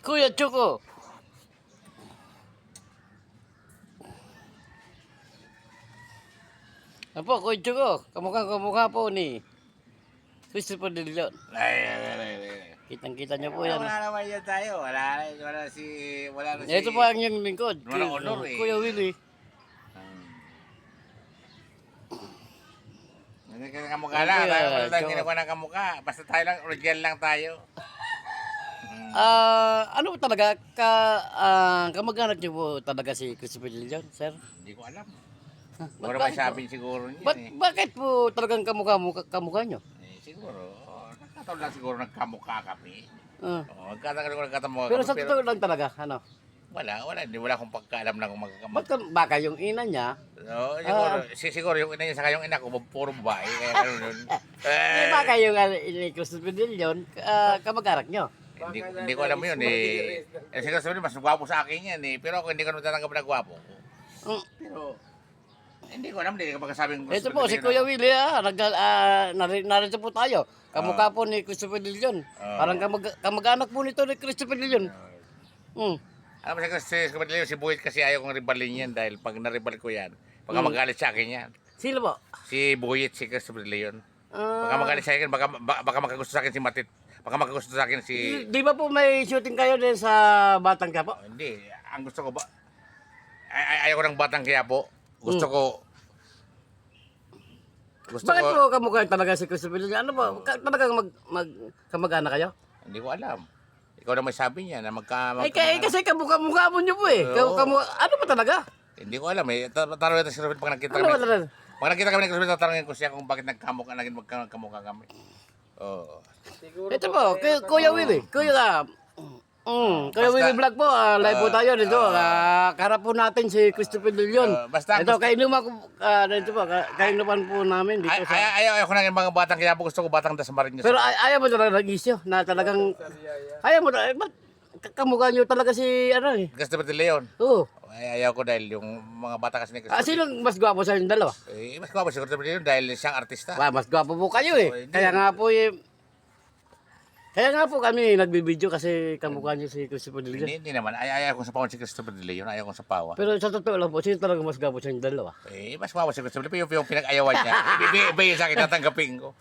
Kuya Choco. Ano po, Kuya Choco? Kamukha po ni Christopher De Leon. Kitang-kita niyo po yan. Wala naman yan tayo. Wala na si... Ito po ang yung lingkod. Wala honor eh. Kuya Willie. Hindi ka kamukha lang. Tayo wala tayong ginawa ng kamukha. Basta tayo lang, original lang tayo. Ano po talaga? Kamag-anak niyo po talaga si Christopher De Leon, sir? Hindi ko alam. Siguro may sabi siguro niya eh. Bakit po talagang kamukha niyo? Siguro. Nakataon lang siguro nagkamukha kami. Nagkatamukha pero sa totoo lang talaga, ano? Wala. Wala akong pagkaalam na kung magkakamukha. Baka yung ina niya. No, siguro yung ina niya saka yung ina ko, puro babae. Kaya gano'n yun. Baka yung Christopher De Leon, kamag-anak niyo. Hindi ko alam yun eh. Siguro sabihin, mas gwapo sa akin yan eh. Pero ako hindi ko naman tatanggap na gwapo. Pero, hindi ko alam, hindi ko magkasabing ito po, si Kuya Willie, narito po tayo. Kamukha po ni Christopher De Leon. Parang kamag-anak po nito ni Christopher De Leon. Alam mo si Buhit kasi ayaw kong ribalin yan dahil pag naribal ko yan, baka magalit sa akin yan. Sino po? Si Buhit, si Christopher De Leon. Baka magalit sa akin, baka makagusto sa akin si Matit. Baka makagusto sa akin si... Di ba po may shooting kayo din sa Batang Quiapo? Hindi, ang gusto ko ba... Ayaw ko ng Batang Quiapo. Gusto ko... Bakit po kamukha talaga si Christopher De Leon? Ano po? Talagang kamag-anak kayo? Hindi ko alam. Ikaw na may sabi niya na kasi kamukha mo niyo po eh. Ano ba talaga? Hindi ko alam eh. Tatanungin natin si Robert pag nakita kami. Pag nakita kami ni Robert, tatanungin ko siya kung bakit nagkamukha kami. Oh. Ito po, Kuya Willie. Kuya Willie Vlog po. Live po tayo dito. Karap po natin si Christopher De Leon. Ito, kainuman po namin dito sa... Ayaw ko na yung mga Batang Quiapo. Gusto ko Batang Dasmariñas. Pero ayaw mo talaga nag-isyo na talagang... Ayaw mo na... Ba't kamukha nyo talaga si ano eh? Christopher De Leon. Oo. Ayaw ko dahil yung mga bata kasi ni Christopher. Sinong mas gwapo sa inyong dalawa? Mas gwapo si Christopher De Leon dahil siyang artista. Mas gwapo po kayo eh. Kaya nga po kami nagbibideo kasi kamukha niyo si Christopher De Leon. Hindi naman. Ayaw ko sa pawan si Christopher De Leon. Ayaw ko sa pawa. Pero sa totoo lang po, sino talaga mas gwapo sa inyong dalawa? Mas gwapo si Christopher De Leon. Yung pinag-ayawan niya. Iba yun sa akin natanggapin ko.